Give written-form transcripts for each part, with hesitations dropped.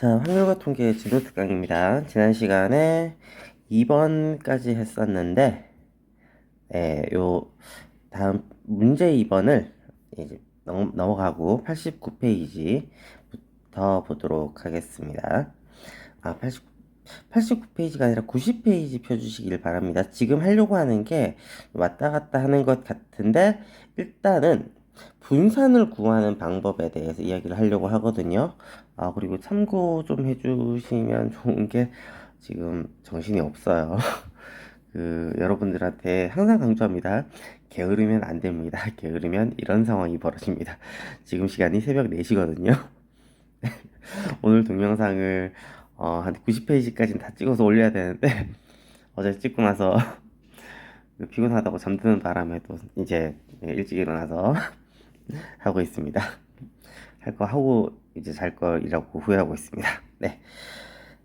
자, 확률과 통계 지도 특강입니다. 지난 시간에 2번까지 했었는데, 요 다음 문제 2번을 이제 넘어가고 89페이지부터 보도록 하겠습니다. 89페이지가 아니라 90페이지 펴주시길 바랍니다. 지금 하려고 하는 게 왔다 갔다 하는 것 같은데, 일단은 분산을 구하는 방법에 대해서 이야기를 하려고 하거든요. 그리고 참고 좀 해주시면 좋은 게 지금 정신이 없어요. 여러분들한테 항상 강조합니다. 게으르면 안 됩니다. 게으르면 이런 상황이 벌어집니다. 지금 시간이 새벽 4시거든요. 오늘 동영상을 한 90페이지까지는 다 찍어서 올려야 되는데 어제 찍고 나서 피곤하다고 잠드는 바람에 또 이제 일찍 일어나서 하고 있습니다. 할 거 하고 이제 잘 걸이라고 후회하고 있습니다. 네.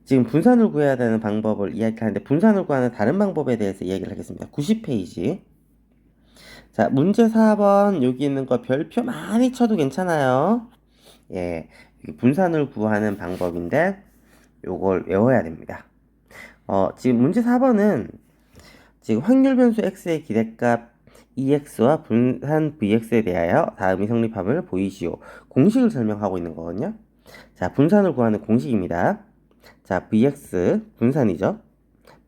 지금 분산을 구해야 되는 방법을 이야기하는데 분산을 구하는 다른 방법에 대해서 이야기를 하겠습니다. 90페이지. 자, 문제 4번 여기 있는 거 별표 많이 쳐도 괜찮아요. 예. 분산을 구하는 방법인데 요걸 외워야 됩니다. 지금 문제 4번은 지금 확률 변수 x의 기대값 EX와 분산 VX에 대하여 다음이 성립함을 보이시오. 공식을 설명하고 있는 거거든요. 자, 분산을 구하는 공식입니다. 자, VX 분산이죠.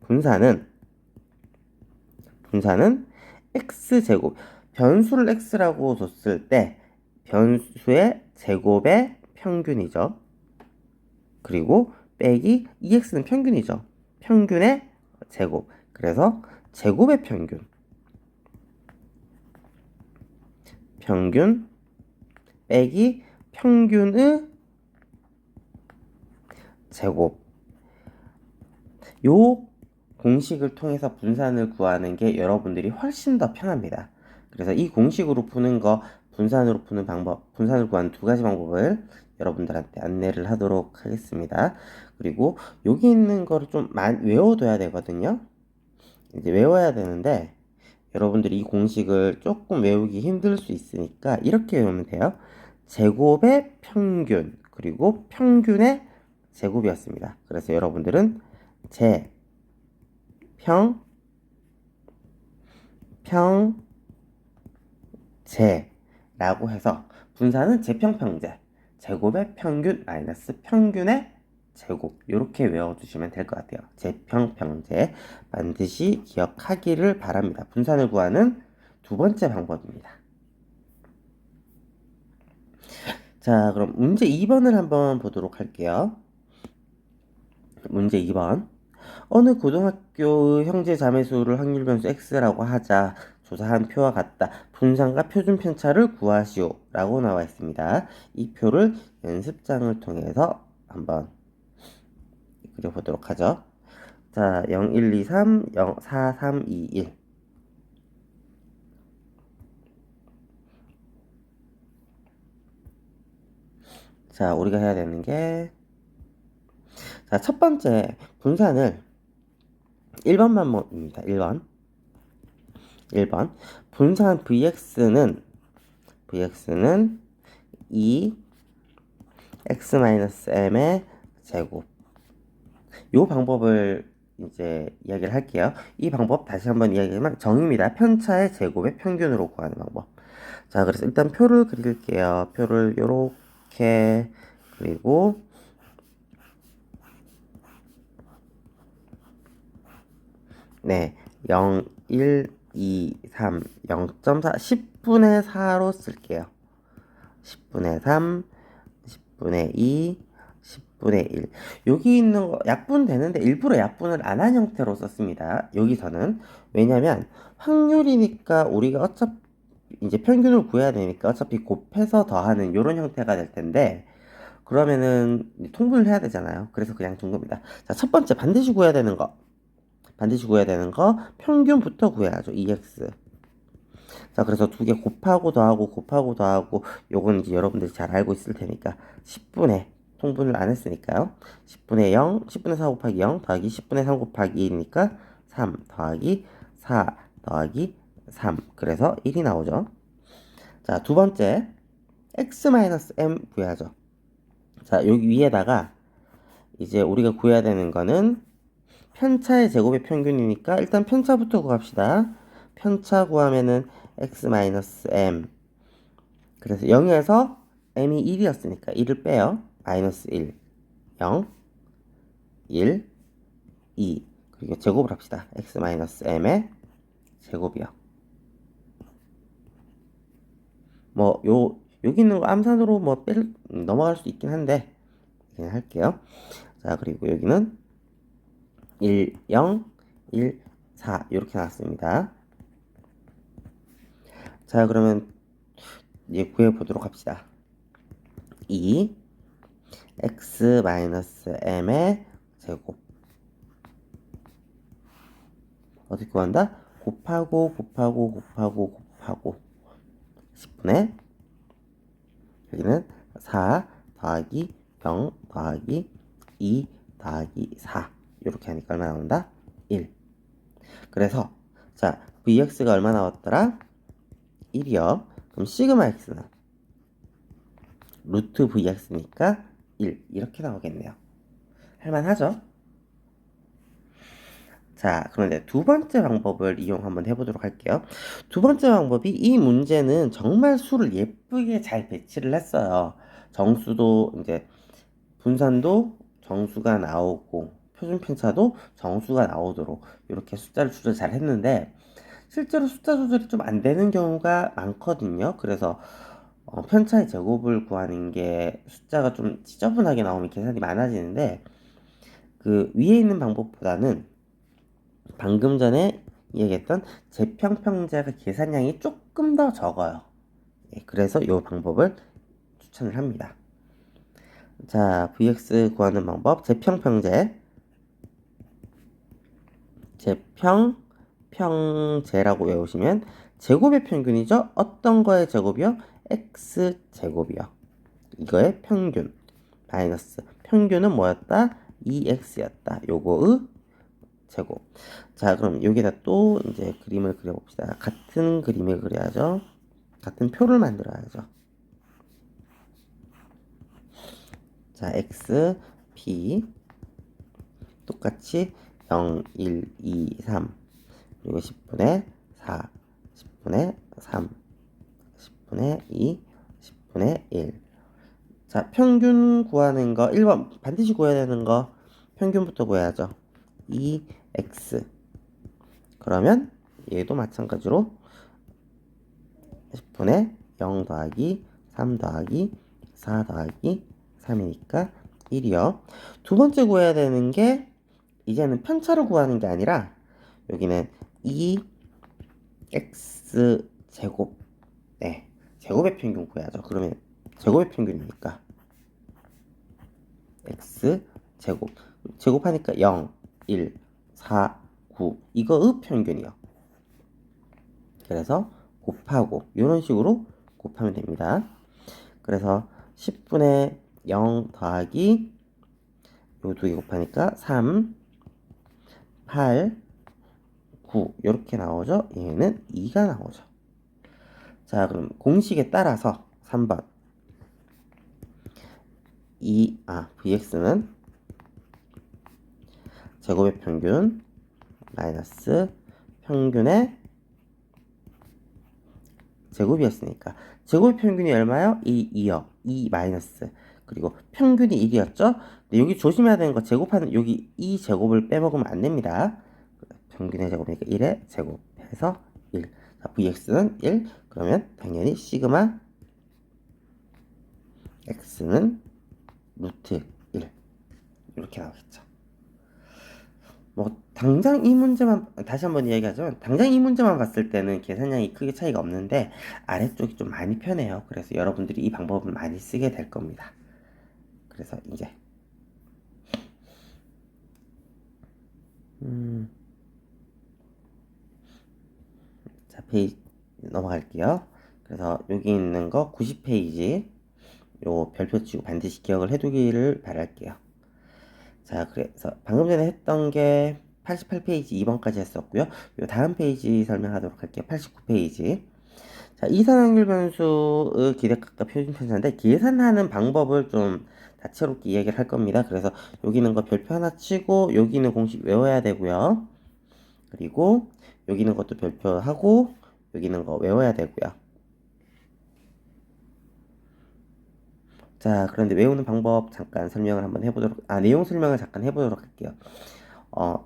분산은 X제곱. 변수를 X라고 줬을 때 변수의 제곱의 평균이죠. 그리고 빼기 EX는 평균이죠. 평균의 제곱. 그래서 제곱의 평균 빼기 평균의 제곱. 요 공식을 통해서 분산을 구하는 게 여러분들이 훨씬 더 편합니다. 그래서 이 공식으로 푸는 거, 분산으로 푸는 방법, 분산을 구하는 두 가지 방법을 여러분들한테 안내를 하도록 하겠습니다. 그리고 여기 있는 거를 좀 외워둬야 되거든요. 이제 외워야 되는데 여러분들이 이 공식을 조금 외우기 힘들 수 있으니까 이렇게 외우면 돼요. 제곱의 평균 그리고 평균의 제곱이었습니다. 그래서 여러분들은 제라고 해서 분산은 제평평제 제곱의 평균 마이너스 평균의 제곱 이렇게 외워두시면 될 것 같아요. 제평평제 반드시 기억하기를 바랍니다. 분산을 구하는 두 번째 방법입니다. 자, 그럼 문제 2번을 한번 보도록 할게요. 문제 2번. 어느 고등학교 형제 자매수를 확률 변수 x라고 하자 조사한 표와 같다. 분산과 표준 편차를 구하시오 라고 나와 있습니다. 이 표를 연습장을 통해서 한번 그려보도록 하죠. 자, 0, 1, 2, 3, 0, 4, 3, 2, 1. 자, 우리가 해야 되는 게 자, 첫 번째 분산을 1번만 봅니다. 1번. 분산 VX는 2 x-m의 제곱. 요 방법을 이제 이야기를 할게요. 이 방법 다시 한번 이야기하면 정의입니다. 편차의 제곱의 평균으로 구하는 방법. 자, 그래서 일단 표를 그릴게요. 표를 요렇게 그리고 네, 0, 1, 2, 3, 0.4, 10분의 4로 쓸게요. 10분의 3, 10분의 2, 10분의 1. 여기 있는 거 약분 되는데 일부러 약분을 안 한 형태로 썼습니다. 여기서는. 왜냐면 확률이니까 우리가 어차피 이제 평균을 구해야 되니까 어차피 곱해서 더하는 이런 형태가 될 텐데 그러면은 통분을 해야 되잖아요. 그래서 그냥 둔 겁니다. 자, 첫 번째 반드시 구해야 되는 거. 평균부터 구해야죠. EX. 자, 그래서 두 개 곱하고 더하고 요건 이제 여러분들이 잘 알고 있을 테니까 10분의 통분을 안 했으니까요. 10분의 0, 10분의 4 곱하기 0 더하기 10분의 3 곱하기 2니까 3 더하기 4 더하기 3. 그래서 1이 나오죠. 자, 두 번째 x-m 구해야죠. 자, 여기 위에다가 이제 우리가 구해야 되는 거는 편차의 제곱의 평균이니까 일단 편차부터 구합시다. 편차 구하면은 x-m. 그래서 0에서 m이 1이었으니까 1을 빼요. 마이너스 1, 0, 1, 2. 그리고 제곱을 합시다. x-m의 제곱이요. 뭐 여기 있는 거 암산으로 뭐 넘어갈 수 있긴 한데 그냥 할게요. 자, 그리고 여기는 1, 0, 1, 4 이렇게 나왔습니다. 자, 그러면 이제 구해보도록 합시다. 2 x-m의 제곱 어떻게 구한다? 곱하고 10분의 여기는 4 더하기 0 더하기 2 더하기 4 이렇게 하니까 얼마 나온다? 1. 그래서 자 vx가 얼마 나왔더라? 1이요. 그럼 시그마 x는 루트 vx니까 1 이렇게 나오겠네요. 할만하죠? 자, 그런데 두 번째 방법을 이용 한번 해보도록 할게요. 두 번째 방법이 이 문제는 정말 수를 예쁘게 잘 배치를 했어요. 정수도 이제 분산도 정수가 나오고 표준 편차도 정수가 나오도록 이렇게 숫자를 조절 잘 했는데 실제로 숫자 조절이 좀 안 되는 경우가 많거든요. 그래서 편차의 제곱을 구하는 게 숫자가 좀 지저분하게 나오면 계산이 많아지는데 그 위에 있는 방법보다는 방금 전에 얘기했던 재평평제가 계산량이 조금 더 적어요. 예, 그래서 이 방법을 추천을 합니다. 자, vx 구하는 방법 재평평제 재평평제라고 외우시면 제곱의 평균이죠. 어떤 거의 제곱이요? x제곱이요. 이거의 평균 마이너스 평균은 뭐였다? 2x였다. 요거의 제곱. 자, 그럼 여기다 또 이제 그림을 그려봅시다. 같은 그림을 그려야죠. 같은 표를 만들어야죠. 자, x, p 똑같이 0, 1, 2, 3 그리고 10분의 4, 10분의 3, 10분의 2, 10분의 1. 자, 평균 구하는 거 1번 반드시 구해야 되는 거 평균부터 구해야죠. 2x 그러면 얘도 마찬가지로 10분의 0 더하기 3 더하기 4 더하기 3이니까 1이요. 두 번째 구해야 되는 게 이제는 편차를 구하는 게 아니라 여기는 2x 제곱 네, 제곱의 평균 구해야죠. 그러면 제곱의 평균이니까 x 제곱 제곱하니까 0, 1, 4, 9 이거의 평균이요. 그래서 곱하고 이런 식으로 곱하면 됩니다. 그래서 10분의 0 더하기 요 두 개 곱하니까 3, 8, 9 이렇게 나오죠. 얘는 2가 나오죠. 자, 그럼 공식에 따라서 3번 vx는 제곱의 평균 마이너스 평균의 제곱이었으니까 제곱의 평균이 얼마요? 2요. 2 마이너스 그리고 평균이 1이었죠? 근데 여기 조심해야 되는 거 제곱하는 여기 2 제곱을 빼먹으면 안 됩니다. 평균의 제곱이니까 1의 제곱 해서 1. 자, vx는 1. 그러면 당연히 시그마 x는 루트 1 이렇게 나오겠죠. 뭐 당장 이 문제만 다시 한번 이야기하자면 당장 이 문제만 봤을 때는 계산량이 크게 차이가 없는데 아래쪽이 좀 많이 편해요. 그래서 여러분들이 이 방법을 많이 쓰게 될 겁니다. 그래서 이제 자 페이지 넘어갈게요. 그래서 여기 있는 거 90페이지 요 별표 치고 반드시 기억을 해두기를 바랄게요. 자, 그래서 방금 전에 했던 게 88페이지 2번까지 했었고요. 요 다음 페이지 설명하도록 할게요. 89페이지. 자, 이산항률 변수의 기대값과 표준 편차인데 계산하는 방법을 좀 다채롭게 이야기를 할 겁니다. 그래서 여기 있는 거 별표 하나 치고 여기 있는 공식 외워야 되고요. 그리고 여기 있는 것도 별표하고 여기 있는 거 외워야 되고요. 자, 그런데 외우는 방법 잠깐 설명을 한번 해보도록, 내용 설명을 잠깐 해보도록 할게요.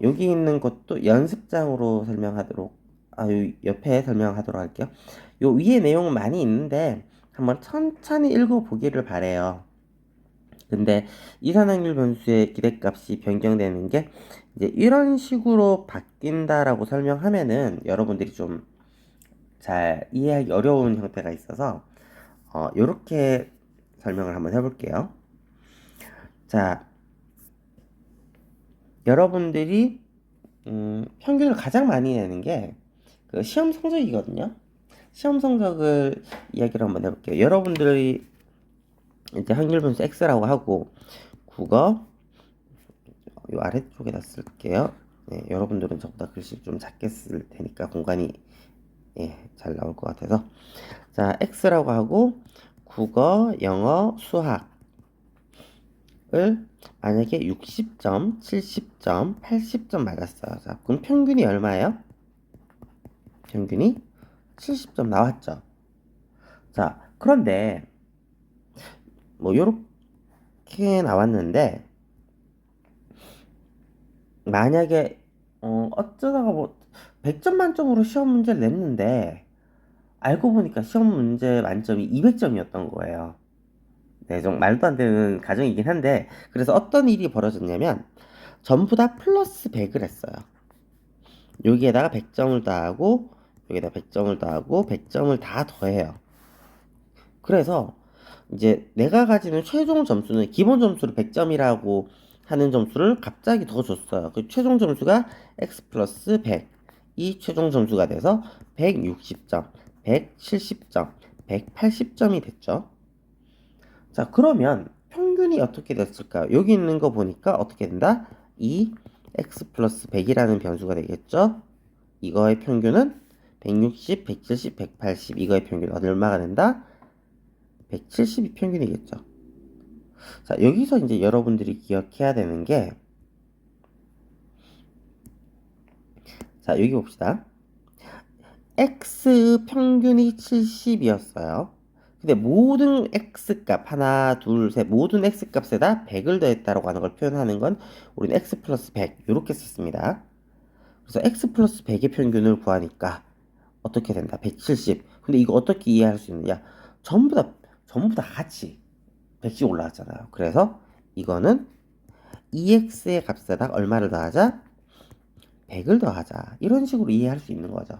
여기 있는 것도 연습장으로 설명하도록, 요 옆에 설명하도록 할게요. 요 위에 내용은 많이 있는데 한번 천천히 읽어보기를 바래요. 근데 이산화탄소 변수의 기대값이 변경되는 게 이제 이런 식으로 바뀐다라고 설명하면은 여러분들이 좀 잘 이해하기 어려운 형태가 있어서 요렇게 설명을 한번 해볼게요. 자, 여러분들이 평균을 가장 많이 내는 게 그 시험 성적이거든요. 시험 성적을 이야기를 한번 해볼게요. 여러분들이 이제 확률 분수 X라고 하고 국어 요 아래쪽에다 쓸게요. 네, 여러분들은 저보다 글씨 좀 작게 쓸 테니까 공간이 잘 나올 것 같아서 자 X라고 하고 국어, 영어, 수학을 만약에 60점, 70점, 80점 맞았어요. 자, 그럼 평균이 얼마예요? 평균이 70점 나왔죠. 자, 그런데 뭐 요렇게 나왔는데 만약에 어쩌다가 뭐 100점 만점으로 시험 문제를 냈는데 알고 보니까 시험 문제 만점이 200점이었던 거예요. 네, 좀 말도 안 되는 가정이긴 한데 그래서 어떤 일이 벌어졌냐면 전부 다 플러스 100을 했어요. 여기에다가 100점을 더하고 여기에다 100점을 더하고 100점을 다 더해요. 그래서 이제 내가 가지는 최종 점수는 기본 점수를 100점이라고 하는 점수를 갑자기 더 줬어요. 그 최종 점수가 x 플러스 100. 이 최종 점수가 돼서 160점, 170점, 180점이 됐죠. 자, 그러면 평균이 어떻게 됐을까요? 여기 있는 거 보니까 어떻게 된다? 이 x 플러스 100이라는 변수가 되겠죠? 이거의 평균은 160, 170, 180 이거의 평균 얼마가 된다? 170이 평균이겠죠. 자, 여기서 이제 여러분들이 기억해야 되는 게 자, 여기 봅시다. x 평균이 70이었어요. 근데 모든 x값 하나, 둘, 셋 모든 x값에다 100을 더했다라고 하는 걸 표현하는 건 우리는 x 플러스 100 이렇게 썼습니다. 그래서 x 플러스 100의 평균을 구하니까 어떻게 된다? 170. 근데 이거 어떻게 이해할 수 있느냐? 전부 다 같이 100씩 올라왔잖아요. 그래서 이거는 EX의 값에다 얼마를 더하자? 100을 더하자. 이런 식으로 이해할 수 있는 거죠.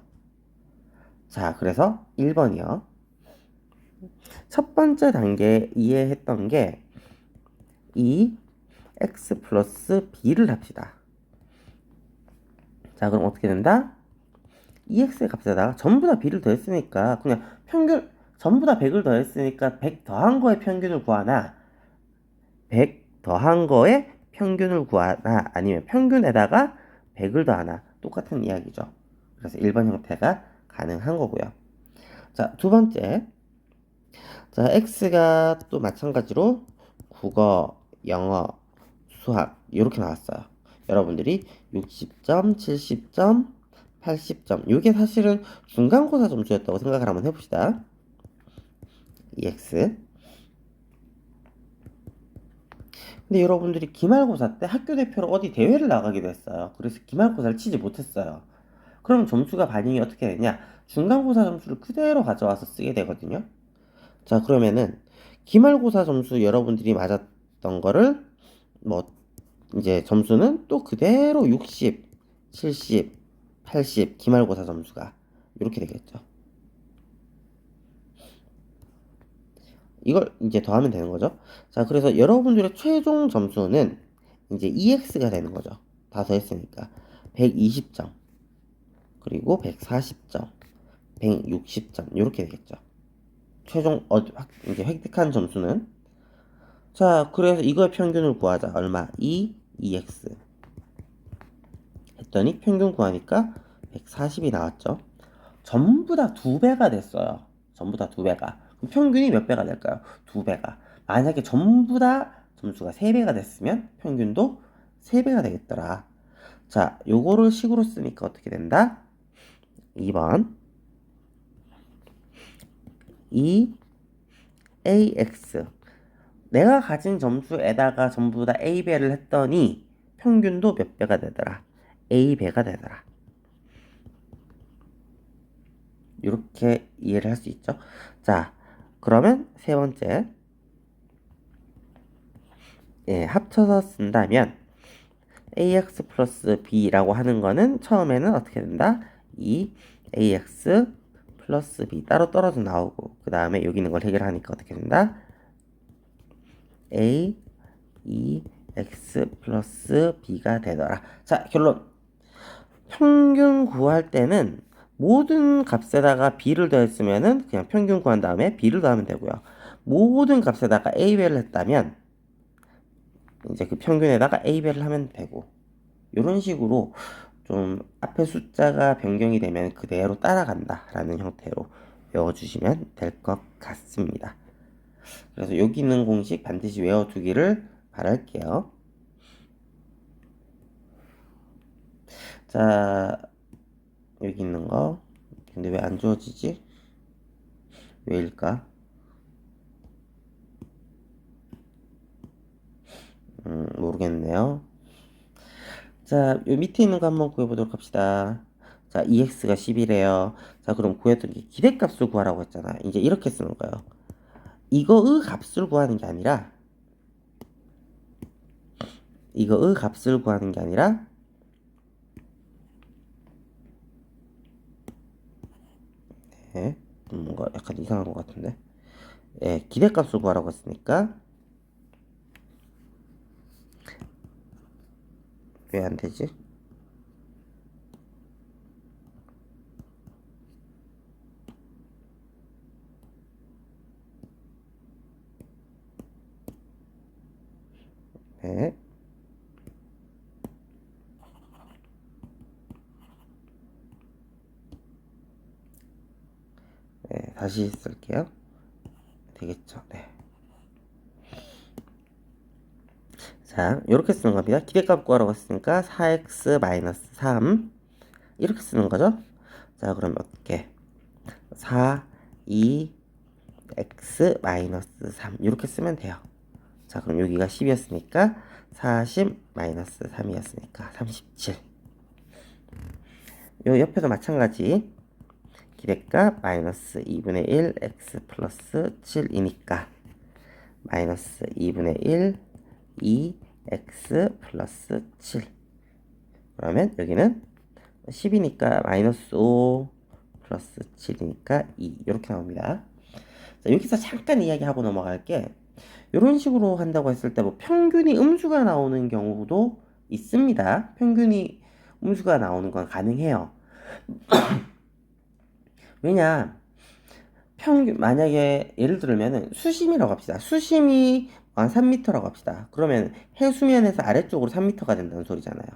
자, 그래서 1번이요. 첫 번째 단계 이해했던 게 이 x 플러스 b를 합시다. 자, 그럼 어떻게 된다? EX의 값에다가 전부 다 b를 더했으니까 그냥 평균 전부 다 100을 더했으니까 100 더한 거의 평균을 구하나 100 더한 거에 평균을 구하나 아니면 평균에다가 100을 더하나 똑같은 이야기죠. 그래서 1번 형태가 가능한 거고요. 자, 두 번째. 자, X가 또 마찬가지로 국어, 영어, 수학 이렇게 나왔어요. 여러분들이 60점, 70점, 80점 이게 사실은 중간고사 점수였다고 생각을 한번 해봅시다. EX 근데 여러분들이 기말고사 때 학교 대표로 어디 대회를 나가기도 했어요. 그래서 기말고사를 치지 못했어요. 그럼 점수가 반영이 어떻게 되냐? 중간고사 점수를 그대로 가져와서 쓰게 되거든요. 자, 그러면은 기말고사 점수 여러분들이 맞았던 거를 뭐 이제 점수는 또 그대로 60, 70, 80 기말고사 점수가 이렇게 되겠죠. 이걸 이제 더하면 되는 거죠. 자, 그래서 여러분들의 최종 점수는 이제 EX가 되는 거죠. 다 더했으니까 120점 그리고 140점 160점 이렇게 되겠죠. 최종 이제 획득한 점수는 자, 그래서 이거의 평균을 구하자. 얼마? 2EX 했더니 평균 구하니까 140이 나왔죠. 전부 다 2배가 됐어요. 전부 다 2배가. 그럼 평균이 몇 배가 될까요? 2배가. 만약에 전부 다 점수가 3배가 됐으면 평균도 3배가 되겠더라. 자, 요거를 식으로 쓰니까 어떻게 된다? 2번 2ax 내가 가진 점수에다가 전부 다 a배를 했더니 평균도 몇 배가 되더라? a배가 되더라. 이렇게 이해를 할 수 있죠. 자, 그러면 세 번째, 합쳐서 쓴다면 ax 플러스 b라고 하는 거는 처음에는 어떻게 된다? 2ax 플러스 b 따로 떨어져 나오고, 그 다음에 여기 있는 걸 해결하니까 어떻게 된다? a 2x 플러스 b가 되더라. 자, 결론. 평균 구할 때는 모든 값에다가 b를 더했으면은 그냥 평균 구한 다음에 b를 더하면 되고요. 모든 값에다가 a배를 했다면 이제 그 평균에다가 a배를 하면 되고, 이런 식으로 좀 앞에 숫자가 변경이 되면 그대로 따라간다 라는 형태로 외워주시면 될 것 같습니다. 그래서 여기 있는 공식 반드시 외워두기를 바랄게요. 자, 여기 있는 거 근데 왜 안 주어지지? 왜일까? 모르겠네요. 자, 요 밑에 있는 거 한번 구해보도록 합시다. 자, EX가 10이래요. 자, 그럼 구했던 게 기대값을 구하라고 했잖아. 이제 이렇게 쓰는 거예요. 이거의 값을 구하는 게 아니라, 이거의 값을 구하는 게 아니라, 뭔가 약간 이상한 것 같은데. 기대값을 구하라고 했으니까, 왜 안 되지? 네. 다시 쓸게요. 되겠죠? 네. 자, 이렇게 쓰는 겁니다. 기대값 구하라고 했으니까 4x-3 이렇게 쓰는 거죠. 자, 그럼 몇 개? 4, 2, x-3 이렇게 쓰면 돼요. 자, 그럼 여기가 10이었으니까 40-3이었으니까 37. 요 옆에도 마찬가지. 기대값 마이너스 2분의 1 x 플러스 7이니까 마이너스 2분의 1 2x 플러스 7. 그러면 여기는 10이니까 마이너스 5 플러스 7이니까 2 이렇게 나옵니다. 자, 여기서 잠깐 이야기하고 넘어갈게. 이런 식으로 한다고 했을 때 뭐 평균이 음수가 나오는 경우도 있습니다. 평균이 음수가 나오는 건 가능해요. 왜냐, 평균 만약에 예를 들면은 수심이라고 합시다. 수심이 한 3m라고 합시다. 그러면 해수면에서 아래쪽으로 3m가 된다는 소리잖아요.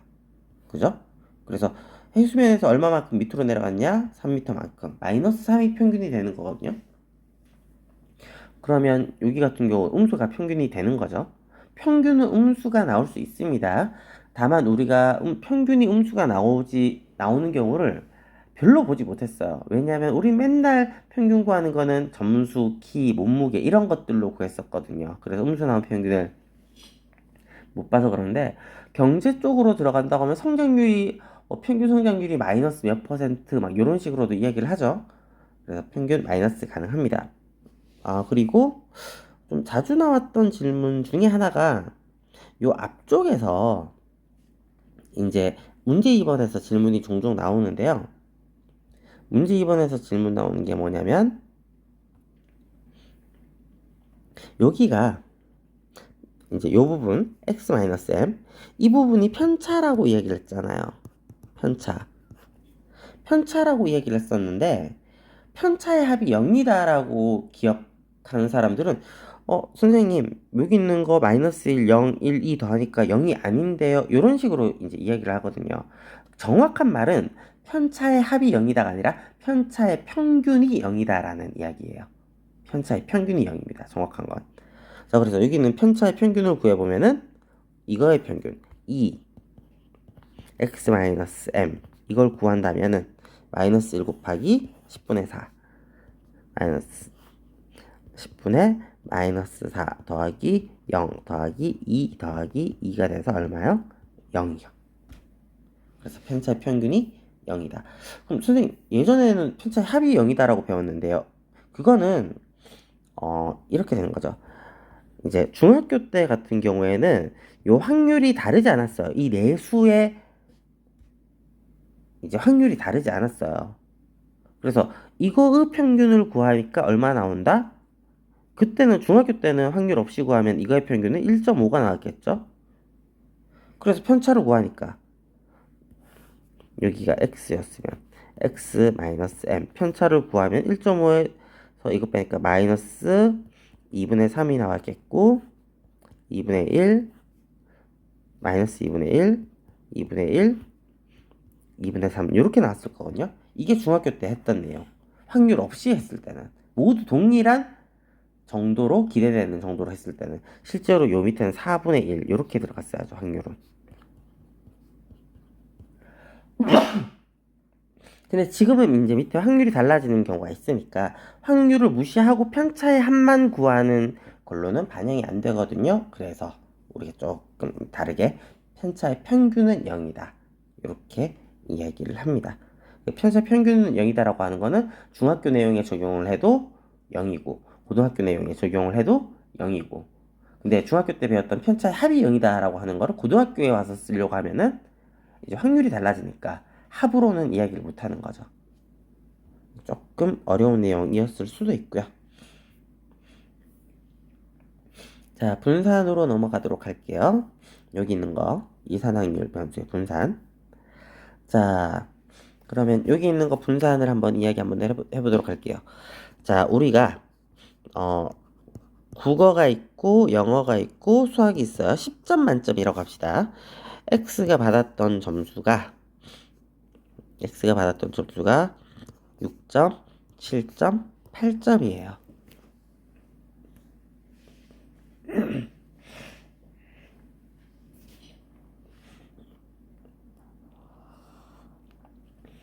그죠? 그래서 해수면에서 얼마만큼 밑으로 내려갔냐? 3m만큼. 마이너스 3이 평균이 되는 거거든요. 그러면 여기 같은 경우 음수가 평균이 되는 거죠. 평균은 음수가 나올 수 있습니다. 다만 우리가 평균이 음수가 나오는 경우를 별로 보지 못했어요. 왜냐하면 우리 맨날 평균 구하는 거는 점수, 키, 몸무게 이런 것들로 구했었거든요. 그래서 음수 나온 평균을 못 봐서 그런데 경제 쪽으로 들어간다고 하면 성장률이 평균 성장률이 마이너스 몇 퍼센트 막 이런 식으로도 이야기를 하죠. 그래서 평균 마이너스 가능합니다. 그리고 좀 자주 나왔던 질문 중에 하나가 요 앞쪽에서 이제 문제 2번에서 질문이 종종 나오는데요. 문제 2번에서 질문 나오는 게 뭐냐면 여기가 이제 요 부분 x-m 이 부분이 편차라고 얘기를 했잖아요. 편차라고 얘기를 했었는데 편차의 합이 0이다라고 기억하는 사람들은 선생님 여기 있는 거 마이너스 1, 0, 1, 2 더하니까 0이 아닌데요. 이런 식으로 이제 이야기를 하거든요. 정확한 말은 편차의 합이 0이다가 아니라 편차의 평균이 0이다라는 이야기예요. 편차의 평균이 0입니다. 정확한 건. 자, 그래서 여기 있는 편차의 평균을 구해보면은 이거의 평균 2 x 마이너스 m 이걸 구한다면은 마이너스 1 곱하기 10분의 4 마이너스 10분의 마이너스 4 더하기 0 더하기 2 더하기 2가 돼서 얼마요? 0이요. 그래서 편차의 평균이 0이다. 그럼 선생님, 예전에는 편차의 합이 0이다라고 배웠는데요. 그거는 이렇게 되는 거죠. 이제 중학교 때 같은 경우에는 요 확률이 다르지 않았어요. 이 내수의 이제 확률이 다르지 않았어요. 그래서 이거의 평균을 구하니까 얼마 나온다? 그때는 중학교 때는 확률 없이 구하면 이거의 평균은 1.5가 나왔겠죠? 그래서 편차를 구하니까 여기가 x였으면 x 마이너스 m 편차를 구하면 1.5에서 이거 빼니까 마이너스 2분의 3이 나왔겠고 2분의 1 마이너스 2분의 1 2분의 1 2분의 3 이렇게 나왔을 거거든요. 이게 중학교 때 했던 내용. 확률 없이 했을 때는 모두 동일한 정도로 기대되는 정도로 했을 때는 실제로 요 밑에는 4분의 1 이렇게 들어갔어야죠. 확률은. 근데 지금은 이제 밑에 확률이 달라지는 경우가 있으니까 확률을 무시하고 편차의 합만 구하는 걸로는 반영이 안 되거든요. 그래서 우리가 조금 다르게 편차의 평균은 0이다. 이렇게 이야기를 합니다. 편차 평균은 0이다라고 하는 거는 중학교 내용에 적용을 해도 0이고 고등학교 내용에 적용을 해도 0이고 근데 중학교 때 배웠던 편차의 합이 0이다라고 하는 거를 고등학교에 와서 쓰려고 하면은 이제 확률이 달라지니까 합으로는 이야기를 못하는 거죠. 조금 어려운 내용이었을 수도 있고요. 자, 분산으로 넘어가도록 할게요. 여기 있는 거 이산항률 변수의 분산. 자, 그러면 여기 있는 거 분산을 한번 이야기 한번 해보도록 할게요. 자, 우리가 국어가 있고 영어가 있고 수학이 있어요. 10점 만점이라고 합시다. X가 받았던 점수가 6점, 7점, 8점이에요.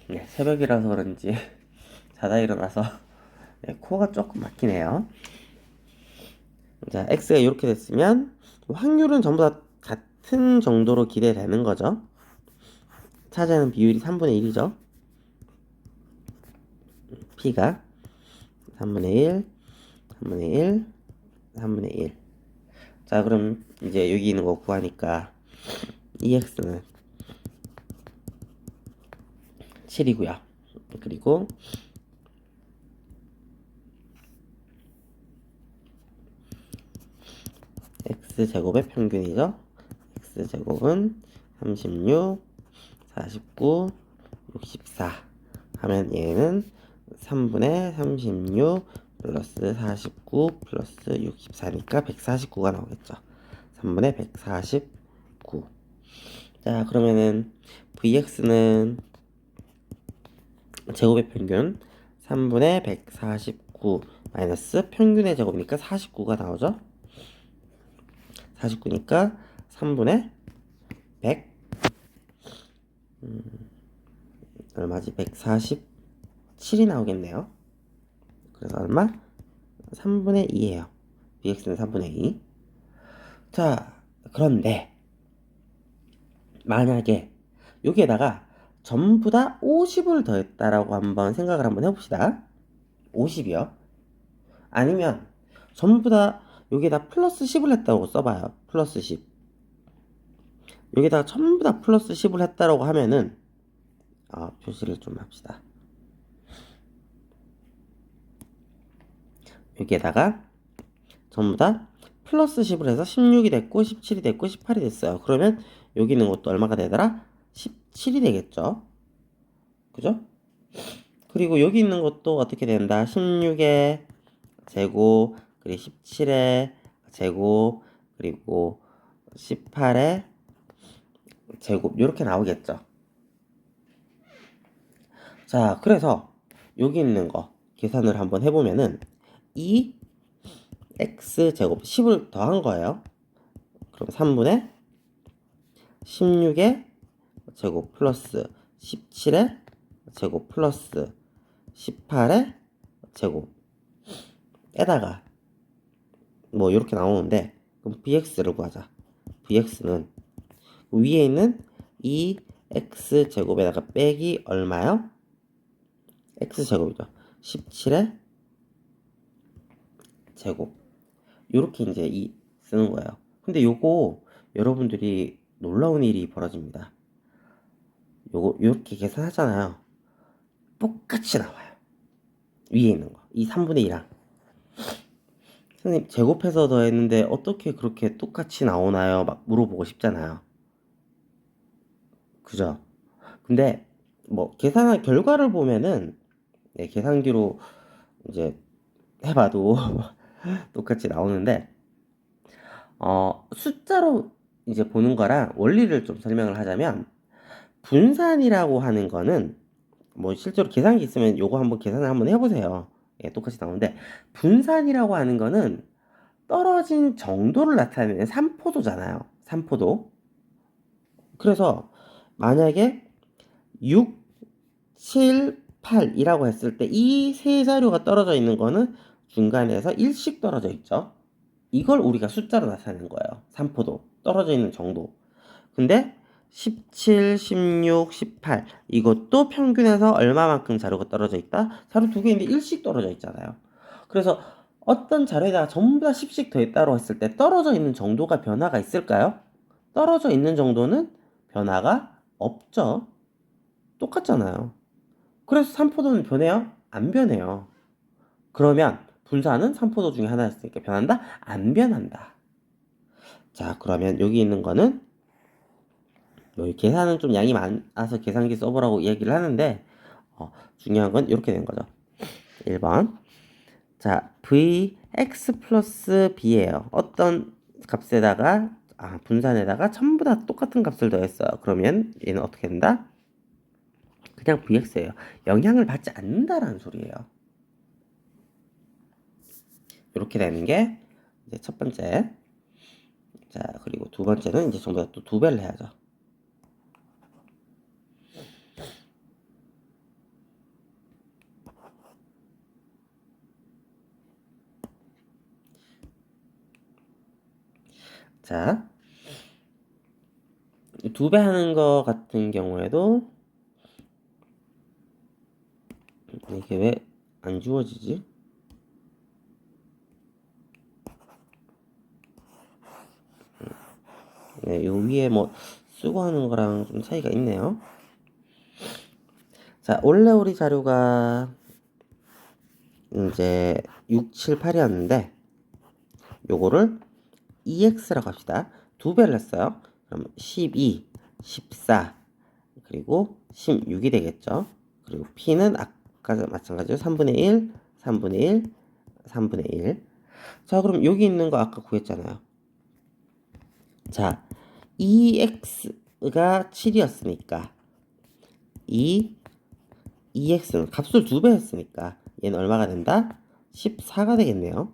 네, 새벽이라서 그런지 자다 일어나서 네, 코가 조금 막히네요. 자, X가 이렇게 됐으면 확률은 전부 다 같은 정도로 기대되는 거죠. 차지하는 비율이 3분의 1이죠. P가 3분의 1, 3분의 1, 3분의 1. 자, 그럼 이제 여기 있는 거 구하니까 EX는 7이고요. 그리고 X제곱의 평균이죠. X제곱은 36, 49, 64 하면 얘는 3분의 36 플러스 49 플러스 64니까 149가 나오겠죠. 3분의 149. 자, 그러면은 Vx는 제곱의 평균 3분의 149 마이너스 평균의 제곱이니까 49가 나오죠. 49니까 3분의 100 얼마지? 147이 나오겠네요. 그래서 얼마? 3분의 2예요. bx는 3분의 2. 자, 그런데 만약에 여기에다가 전부 다 50을 더했다라고 한번 생각을 한번 해봅시다. 50이요. 아니면 전부 다 여기에다 플러스 10을 했다고 써봐요. 플러스 10. 여기다가 전부 다 플러스 10을 했다라고 하면은 표시를 좀 합시다. 여기에다가 전부 다 플러스 10을 해서 16이 됐고 17이 됐고 18이 됐어요. 그러면 여기 있는 것도 얼마가 되더라? 17이 되겠죠. 그죠? 그리고 여기 있는 것도 어떻게 된다? 16의 제곱 그리고 17의 제곱 그리고 18의 제곱 이렇게 나오겠죠. 자, 그래서 여기 있는 거 계산을 한번 해보면은 이 x제곱 10을 더한 거예요. 그럼 3분의 16의 제곱 플러스 17의 제곱 플러스 18의 제곱 에다가 뭐 이렇게 나오는데, 그럼 bx를 구하자. bx는 위에 있는 2x제곱에다가 빼기 얼마요? x제곱이죠. 17의 제곱. 요렇게 이제 쓰는 거예요. 근데 요거 여러분들이 놀라운 일이 벌어집니다. 요거 요렇게 계산하잖아요. 똑같이 나와요. 위에 있는 거. 이 3분의 2랑. 선생님, 제곱해서 더했는데 어떻게 그렇게 똑같이 나오나요? 막 물어보고 싶잖아요. 그죠? 근데 뭐 계산한 결과를 보면은, 네, 계산기로 이제 해봐도 똑같이 나오는데, 숫자로 이제 보는 거랑 원리를 좀 설명을 하자면, 분산이라고 하는 거는 뭐 실제로 계산기 있으면 요거 한번 계산을 한번 해보세요. 예, 똑같이 나오는데, 분산이라고 하는 거는 떨어진 정도를 나타내는 산포도잖아요. 산포도. 그래서 만약에 6, 7, 8이라고 했을 때 이 세 자료가 떨어져 있는 거는 중간에서 1씩 떨어져 있죠. 이걸 우리가 숫자로 나타내는 거예요. 산포도. 떨어져 있는 정도. 근데 17, 16, 18 이것도 평균에서 얼마만큼 자료가 떨어져 있다? 자료 두 개인데 1씩 떨어져 있잖아요. 그래서 어떤 자료에다가 전부 다 10씩 더했다고 했을 때 떨어져 있는 정도가 변화가 있을까요? 떨어져 있는 정도는 변화가 없죠. 똑같잖아요. 그래서 산포도는 변해요? 안 변해요. 그러면 분산은 산포도 중에 하나였으니까 변한다? 안 변한다. 자, 그러면 여기 있는 거는 뭐 계산은 좀 양이 많아서 계산기 써보라고 이야기를 하는데, 중요한 건 이렇게 된 거죠. 1번. 자, vx 플러스 b예요. 어떤 값에다가 분산에다가 전부 다 똑같은 값을 더했어요. 그러면 얘는 어떻게 된다? 그냥 vx예요. 영향을 받지 않는다라는 소리예요. 이렇게 되는 게 이제 첫 번째. 자, 그리고 두 번째는 이제 전부 다 또 두 배를 해야죠. 자, 두 배 하는 거 같은 경우에도 이게 왜 안 지워지지? 네, 요 위에 뭐 쓰고 하는 거랑 좀 차이가 있네요. 자, 원래 우리 자료가 이제 6, 7, 8이었는데 요거를 EX라고 합시다. 두 배를 했어요. 그럼 12, 14, 그리고 16이 되겠죠. 그리고 P는 아까 마찬가지로 3분의 1, 3분의 1, 3분의 1. 자, 그럼 여기 있는 거 아까 구했잖아요. 자, EX가 7이었으니까 EX는 값을 두 배 했으니까 얘는 얼마가 된다? 14가 되겠네요.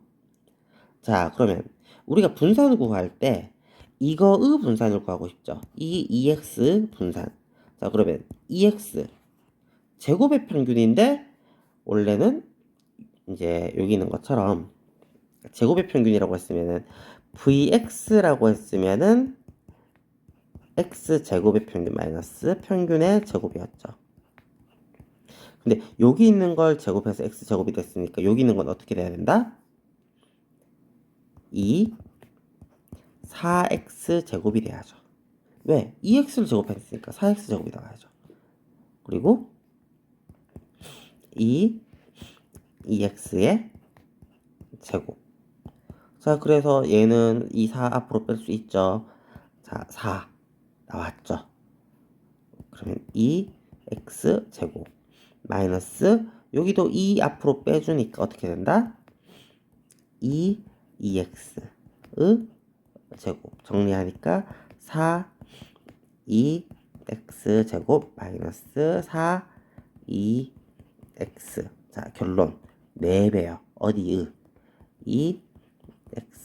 자, 그러면 우리가 분산을 구할 때 이거의 분산을 구하고 싶죠. 이 EX 분산. 자, 그러면 EX 제곱의 평균인데 원래는 이제 여기 있는 것처럼 제곱의 평균이라고 했으면은 VX라고 했으면은 X 제곱의 평균 마이너스 평균의 제곱이었죠. 근데 여기 있는 걸 제곱해서 X 제곱이 됐으니까 여기 있는 건 어떻게 돼야 된다? 4x 제곱이 돼야죠. 왜? 2x를 제곱했으니까 4x 제곱이 나와야죠. 그리고 2x의 제곱. 자, 그래서 얘는 이 4 앞으로 뺄 수 있죠. 자, 4 나왔죠. 그러면 2x 제곱 마이너스 여기도 2 앞으로 빼주니까 어떻게 된다? 2x의 제곱 정리하니까 4 2x 제곱 마이너스 4 2x. 자, 결론 4배요. 어디의? 이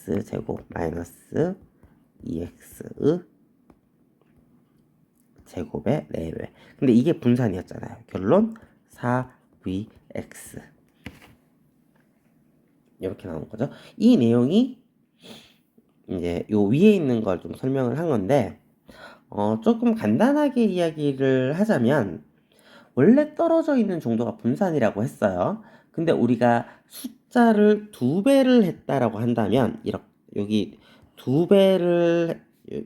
x제곱 마이너스 2x 제곱의 4배. 근데 이게 분산이었잖아요. 결론 4vx. 이렇게 나오는 거죠. 이 내용이 이제 요 위에 있는 걸 좀 설명을 한 건데, 조금 간단하게 이야기를 하자면, 원래 떨어져 있는 정도가 분산이라고 했어요. 근데 우리가 숫자를 2배를 했다라고 한다면, 이렇게, 여기 2배를,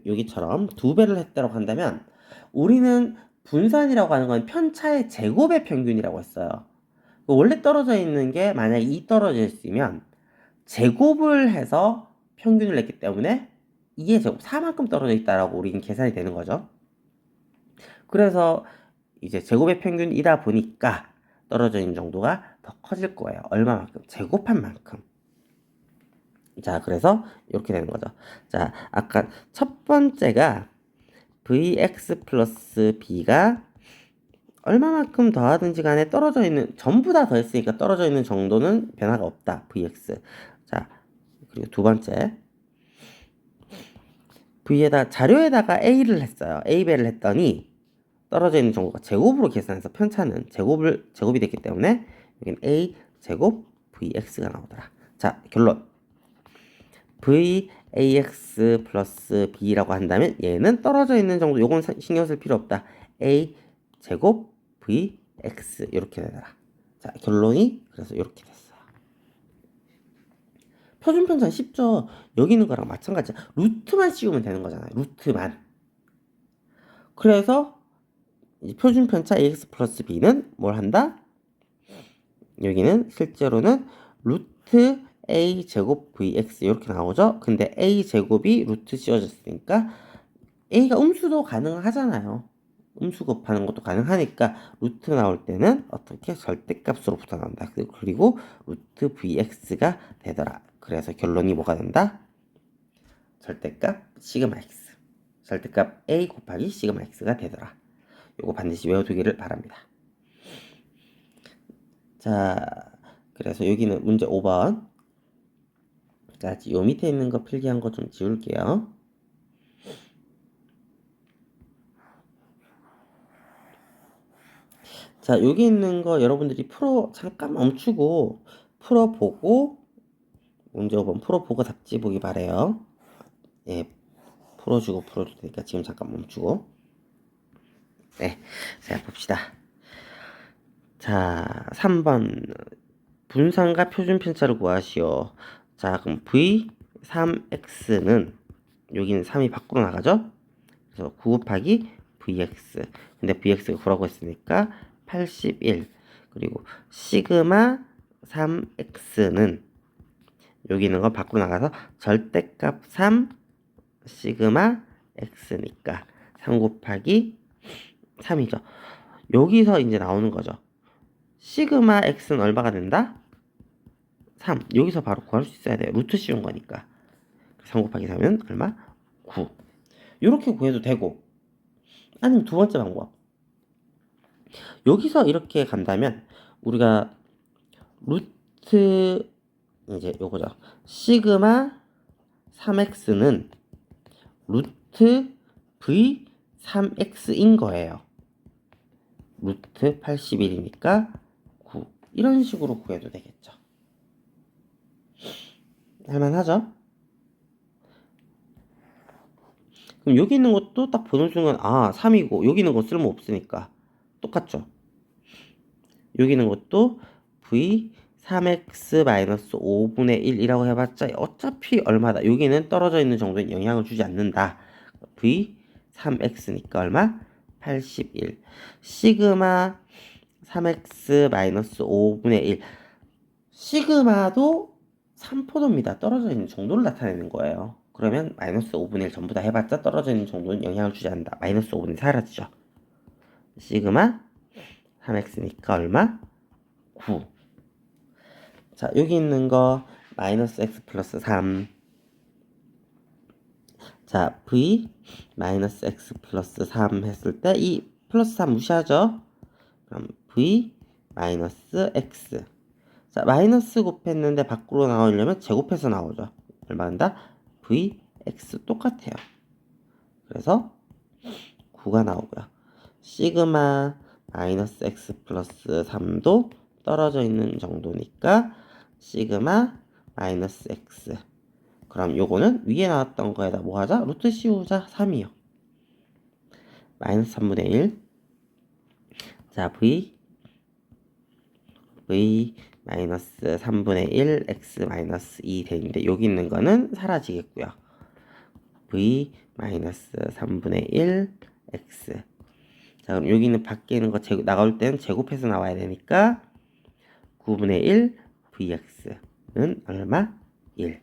여기처럼 2배를 했다라고 한다면, 우리는 분산이라고 하는 건 편차의 제곱의 평균이라고 했어요. 원래 떨어져 있는 게 만약에 2 떨어져 있으면, 제곱을 해서 평균을 냈기 때문에 2의 제곱 4만큼 떨어져 있다라고 우리는 계산이 되는 거죠. 그래서 이제 제곱의 평균이다 보니까 떨어져 있는 정도가 더 커질 거예요. 얼마만큼? 제곱한 만큼. 자, 그래서 이렇게 되는 거죠. 자, 아까 첫 번째가 vx 플러스 b가 얼마만큼 더하든지 간에 떨어져 있는, 전부 다 더했으니까 떨어져 있는 정도는 변화가 없다. vx. 자, 그리고 두 번째. v에다 자료에다가 a를 했어요. a배를 했더니 떨어져 있는 정보가 제곱으로 계산해서 편차는 제곱이 됐기 때문에 여기는 a 제곱 vx가 나오더라. 자, 결론. vax 플러스 b라고 한다면 얘는 떨어져 있는 정도, 요건 신경 쓸 필요 없다. a 제곱 vx 이렇게 되더라. 자, 결론이 그래서 이렇게 됐어요. 표준 편차는 쉽죠. 여기 있는 거랑 마찬가지야. 루트만 씌우면 되는 거잖아요. 루트만. 그래서 이제 표준 편차 ax 플러스 b는 뭘 한다? 여기는 실제로는 루트 a 제곱 vx 이렇게 나오죠. 근데 a 제곱이 루트 씌워졌으니까 a가 음수도 가능하잖아요. 음수 곱하는 것도 가능하니까 루트 나올 때는 어떻게 절대값으로부터 나온다. 그리고 루트 vx가 되더라. 그래서 결론이 뭐가 된다? 절대값 시그마 x. 절대값 a 곱하기 시그마 x가 되더라. 요거 반드시 외워두기를 바랍니다. 자, 그래서 여기는 문제 5번. 자, 요 밑에 있는 거 필기한 거 좀 지울게요. 자, 여기 있는 거 여러분들이 잠깐 멈추고 풀어보고, 문제 5번 풀어보고 답지 보기 바래요. 예, 풀어주고 풀어줄 테니까 지금 잠깐 멈추고. 네, 자, 봅시다. 자, 3번. 분산과 표준 편차를 구하시오. 자, 그럼 v3x는 여기는 3이 밖으로 나가죠? 그래서 9 곱하기 vx. 근데 vx가 9라고 했으니까 81. 그리고 시그마 3x는 여기 있는 거 밖으로 나가서 절대값 3 시그마 x니까 3 곱하기 3이죠. 여기서 이제 나오는 거죠. 시그마 x는 얼마가 된다? 3. 여기서 바로 구할 수 있어야 돼요. 루트 씌운 거니까. 3 곱하기 3은 얼마? 9. 이렇게 구해도 되고, 아니면 두 번째 방법. 여기서 이렇게 간다면 우리가 루트 이제 요거죠. 시그마 3x는 루트 v 3x인 거예요. 루트 81이니까 9. 이런 식으로 구해도 되겠죠. 할만하죠? 그럼 여기 있는 것도 딱 보는 순간 3이고 여기 있는 거 쓸모 없으니까 똑같죠. 여기 있는 것도 v 3x-5분의 1이라고 해봤자 어차피 얼마다. 여기는 떨어져 있는 정도에 영향을 주지 않는다. v 3x니까 얼마? 81. 시그마 3x-5분의 1. 시그마도 3포도입니다. 떨어져 있는 정도를 나타내는 거예요. 그러면 마이너스 5분의 1 전부 다 해봤자 떨어져 있는 정도는 영향을 주지 않는다. 마이너스 5분의 1 사라지죠. 시그마 3x니까 얼마? 9. 자, 여기 있는 거 마이너스 x 플러스 3. 자, v 마이너스 x 플러스 3 했을 때 이 플러스 3 무시하죠? 그럼 v 마이너스 x. 자, 마이너스 곱했는데 밖으로 나오려면 제곱해서 나오죠. 얼마 한다? Vx 똑같아요. 그래서 9가 나오고요. 시그마 마이너스 x 플러스 3도 떨어져 있는 정도니까 시그마 마이너스 x. 그럼 요거는 위에 나왔던 거에다 뭐 하자? 루트 씌우자. 3이요. 마이너스 3분의 1. 자, v 마이너스 3분의 1 x 마이너스 2 되는데 여기 있는 거는 사라지겠고요. v 마이너스 3분의 1 x. 자, 그럼 여기 있는 밖에 있는 거 나올 때는 제곱해서 나와야 되니까 9분의 1 vx는 얼마? 1.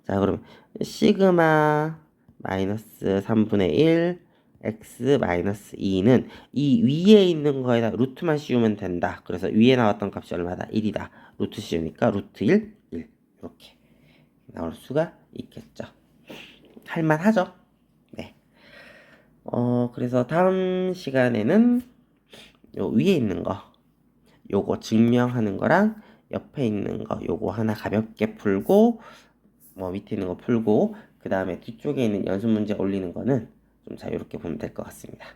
자, 그럼 시그마 마이너스 3분의 1 x 마이너스 2는 이 위에 있는 거에다 루트만 씌우면 된다. 그래서 위에 나왔던 값이 얼마다? 1이다. 루트 씌우니까 루트 1, 1 이렇게 나올 수가 있겠죠. 할만하죠? 네. 그래서 다음 시간에는 요 위에 있는 거 요거 증명하는 거랑 옆에 있는 거 요거 하나 가볍게 풀고 뭐 밑에 있는 거 풀고 그 다음에 뒤쪽에 있는 연습 문제 올리는 거는 좀 자유롭게 보면 될 것 같습니다.